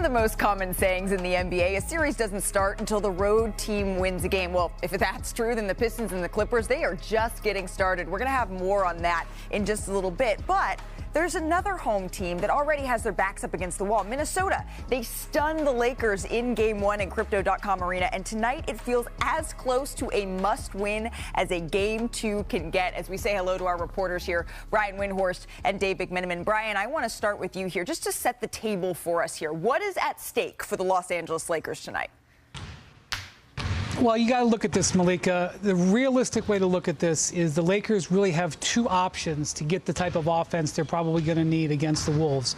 of the most common sayings in the NBA, a series doesn't start until the road team wins a game. Well, if that's true, then the Pistons and the Clippers, they are just getting started. We're going to have more on that in just a little bit. But there's another home team that already has their backs up against the wall. Minnesota, they stunned the Lakers in Game 1 in Crypto.com Arena, and tonight it feels as close to a must-win as a Game 2 can get. As we say hello to our reporters here, Brian Windhorst and Dave McMenamin. Brian, I want to start with you here just to set the table for us here. What is at stake for the Los Angeles Lakers tonight? Well, you got to look at this, Malika. The realistic way to look at this is the Lakers really have two options to get the type of offense they're probably going to need against the Wolves.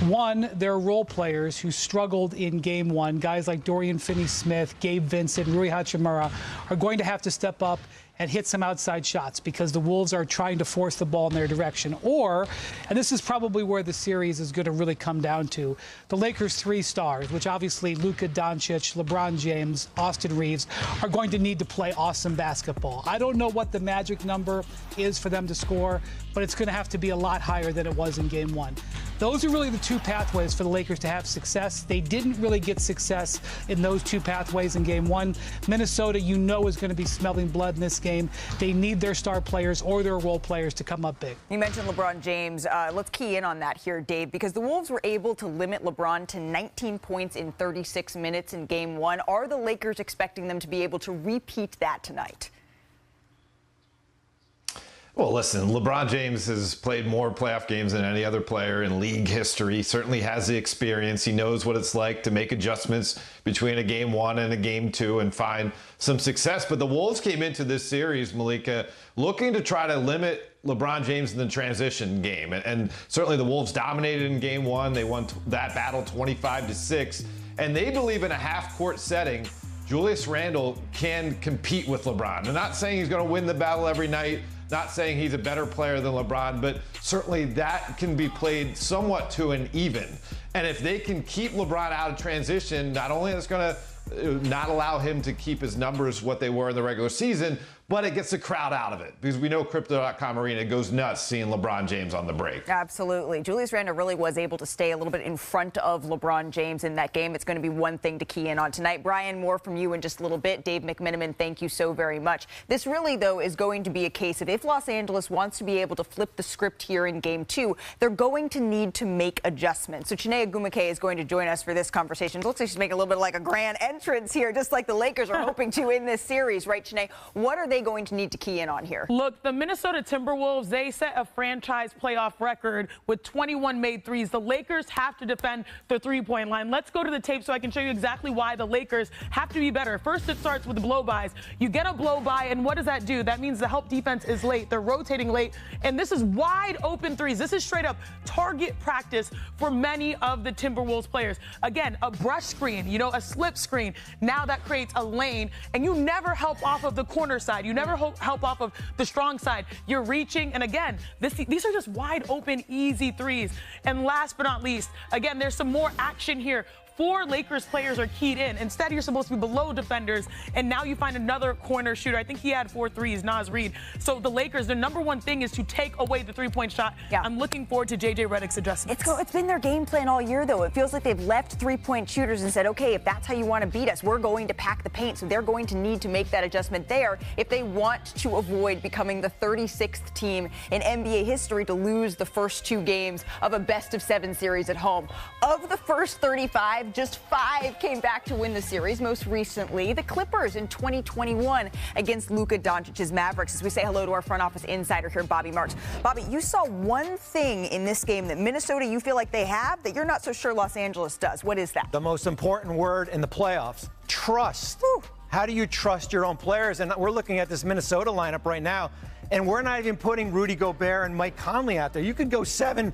One, they're role players who struggled in Game 1. Guys like Dorian Finney-Smith, Gabe Vincent, Rui Hachimura are going to have to step up and hit some outside shots because the Wolves are trying to force the ball in their direction. Or, and this is probably where the series is going to really come down to, the Lakers' three stars, which obviously Luka Doncic, LeBron James, Austin Reeves, are going to need to play awesome basketball. I don't know what the magic number is for them to score, but it's going to have to be a lot higher than it was in Game 1. Those are really the two pathways for the Lakers to have success. They didn't really get success in those two pathways in Game 1. Minnesota, you know, is going to be smelling blood in this game. They need their star players or their role players to come up big. You mentioned LeBron James. Let's key in on that here, Dave, because the Wolves were able to limit LeBron to 19 points in 36 minutes in Game 1. Are the Lakers expecting them to be able to repeat that tonight? Well, listen, LeBron James has played more playoff games than any other player in league history. He certainly has the experience. He knows what it's like to make adjustments between a Game 1 and a Game 2 and find some success. But the Wolves came into this series, Malika, looking to try to limit LeBron James in the transition game. And certainly the Wolves dominated in Game 1. They won that battle 25-6. And they believe in a half-court setting, Julius Randle can compete with LeBron. I'm not saying he's going to win the battle every night. Not saying he's a better player than LeBron, but certainly that can be played somewhat to an even. And if they can keep LeBron out of transition, not only is it going to not allow him to keep his numbers what they were in the regular season, but it gets the crowd out of it because we know Crypto.com Arena goes nuts seeing LeBron James on the break. Absolutely. Julius Randle really was able to stay a little bit in front of LeBron James in that game. It's going to be one thing to key in on tonight. Brian, more from you in just a little bit. Dave McMenamin, thank you so very much. This really, though, is going to be a case of if Los Angeles wants to be able to flip the script here in Game 2, they're going to need to make adjustments. So Chiney Ogwumike is going to join us for this conversation. It looks like she's making a little bit like a grand entrance here, just like the Lakers are hoping to in this series, right, Chiney? What are they going to need to key in on here? Look, the Minnesota Timberwolves, they set a franchise playoff record with 21 made threes. The Lakers have to defend the three-point line. Let's go to the tape so I can show you exactly why the Lakers have to be better. First, it starts with the blow-bys. You get a blow-by, and what does that do? That means the help defense is late. They're rotating late, and this is wide open threes. This is straight up target practice for many of the Timberwolves players. Again, a brush screen, you know, a slip screen. Now that creates a lane, and you never help off of the corner side. You never help off of the strong side. You're reaching, and again, these are just wide open, easy threes. And last but not least, again, there's some more action here. 4 Lakers players are keyed in. Instead, you're supposed to be below defenders, and now you find another corner shooter. I think he had 4 threes, Naz Reid. So the Lakers, their number one thing is to take away the three-point shot. Yeah. I'm looking forward to J.J. Redick's adjustments. It's been their game plan all year, though. It feels like they've left three-point shooters and said, okay, if that's how you want to beat us, we're going to pack the paint. So they're going to need to make that adjustment there if they want to avoid becoming the 36th team in NBA history to lose the first 2 games of a best-of-7 series at home. Of the first 35, just 5 came back to win the series. Most recently, the Clippers in 2021 against Luka Doncic's Mavericks. As we say hello to our front office insider here, Bobby Marks. Bobby, you saw one thing in this game that Minnesota, you feel like they have, that you're not so sure Los Angeles does. What is that? The most important word in the playoffs, trust. Whew. How do you trust your own players? And we're looking at this Minnesota lineup right now, and we're not even putting Rudy Gobert and Mike Conley out there. You could go 7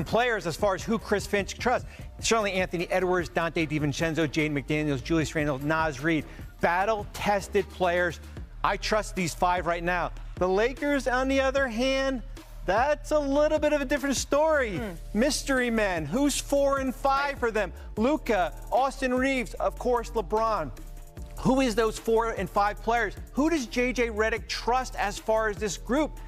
players as far as who Chris Finch trusts. Certainly Anthony Edwards, Dante DiVincenzo, Jaden McDaniels, Julius Randle, Naz Reid. Battle-tested players. I trust these 5 right now. The Lakers, on the other hand, that's a little bit of a different story. Mystery men. Who's 4 and 5 for them? Luka, Austin Reeves, of course, LeBron. Who is those 4 and 5 players? Who does J.J. Redick trust as far as this group?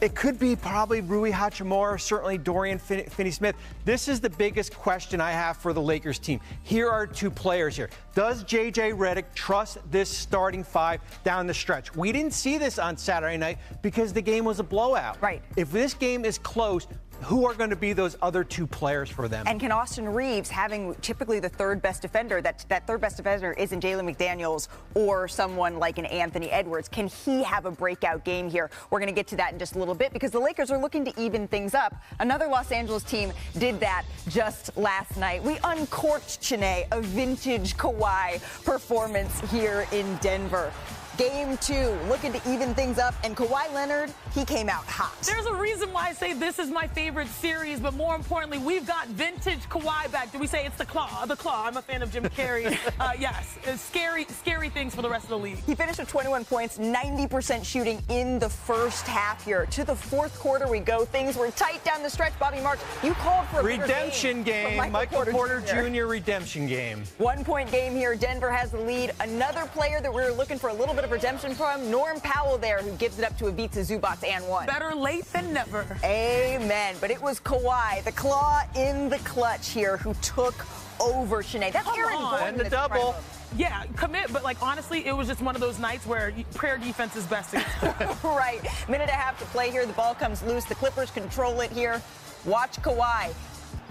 It could be probably Rui Hachimura, certainly Dorian Finney-Smith. This is the biggest question I have for the Lakers team. Here are two players here. Does J.J. Redick trust this starting five down the stretch? We didn't see this on Saturday night because the game was a blowout. Right. If this game is close, who are going to be those other two players for them? And can Austin Reeves, having typically the third best defender, that third best defender isn't Jalen McDaniels or someone like an Anthony Edwards, can he have a breakout game here? We're going to get to that in just a little bit because the Lakers are looking to even things up. Another Los Angeles team did that just last night. We uncorked, Chiney, a vintage Kawhi performance here in Denver. Game 2, looking to even things up, and Kawhi Leonard, he came out hot. There's a reason why I say this is my favorite series, but more importantly, we've got vintage Kawhi back. Do we say it's the claw? The claw. I'm a fan of Jim Carrey. Yes, it's scary things for the rest of the league. He finished with 21 points, 90% shooting in the first half here. To the fourth quarter we go. Things were tight down the stretch. Bobby Marks, you called for a redemption game. Michael Porter Jr. redemption game. 1 point game here. Denver has the lead. Another player that we were looking for a little bit of redemption from, Norm Powell there, who gives it up to Ivica Zubac and one. Better late than never. Amen. But it was Kawhi, the claw in the clutch here, who took over Sinead. That's Aaron Gordon. And the double. Yeah, commit, but like honestly, it was just one of those nights where prayer defense is best against Right. Minute and a half to play here. The ball comes loose. The Clippers control it here. Watch Kawhi.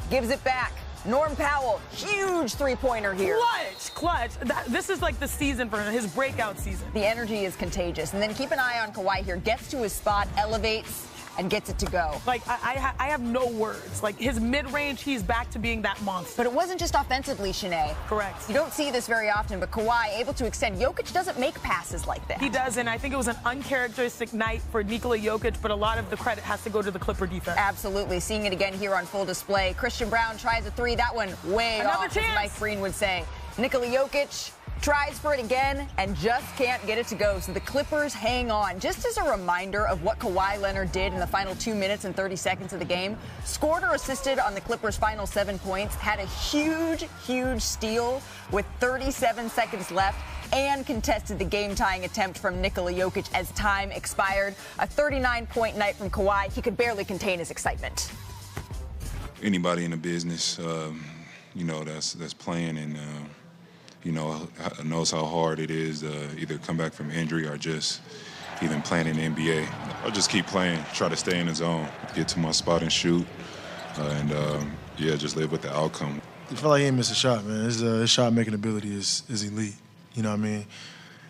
Gives it back. Norm Powell, huge three-pointer here. Clutch. This is like the season for him, his breakout season. The energy is contagious. And then keep an eye on Kawhi here. Gets to his spot, elevates, and gets it to go. Like, I have no words. Like, his mid-range, he's back to being that monster. But it wasn't just offensively, Sinead. Correct. You don't see this very often, but Kawhi able to extend. Jokic doesn't make passes like that. He does, and I think it was an uncharacteristic night for Nikola Jokic, but a lot of the credit has to go to the Clipper defense. Absolutely. Seeing it again here on full display. Christian Brown tries a three. That one way Another off, chance. as Mike Breen would say. Nikola Jokic tries for it again and just can't get it to go. So the Clippers hang on. Just as a reminder of what Kawhi Leonard did in the final 2 minutes and 30 seconds of the game, scored or assisted on the Clippers' final 7 points, had a huge steal with 37 seconds left, and contested the game-tying attempt from Nikola Jokic as time expired. A 39-point night from Kawhi. He could barely contain his excitement. Anybody in the business, that's playing and knows how hard it is to either come back from injury or just even playing in the NBA. I'll just keep playing, try to stay in the zone, get to my spot and shoot, just live with the outcome. I feel like he ain't missed a shot, man. His shot-making ability is elite, you know what I mean?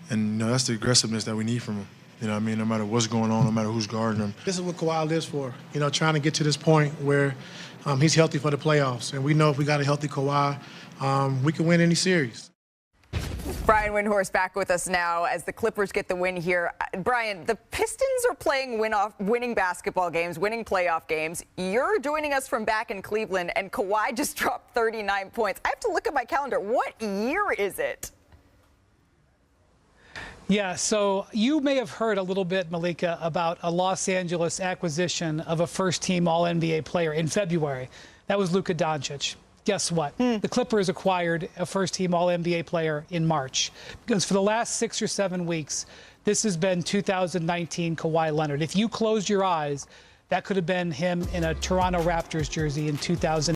And, that's the aggressiveness that we need from him, you know what I mean? No matter what's going on, no matter who's guarding him. This is what Kawhi lives for, trying to get to this point where he's healthy for the playoffs. And we know if we got a healthy Kawhi, we can win any series. Brian Windhorst back with us now as the Clippers get the win here. Brian, the Pistons are playing winning basketball games, winning playoff games. You're joining us from back in Cleveland, and Kawhi just dropped 39 points. I have to look at my calendar. What year is it? Yeah, so you may have heard a little bit, Malika, about a Los Angeles acquisition of a first-team All-NBA player in February. That was Luka Doncic. Guess what? The Clippers acquired a first-team All-NBA player in March. Because for the last 6 or 7 weeks, this has been 2019 Kawhi Leonard. If you closed your eyes, that could have been him in a Toronto Raptors jersey in 2000.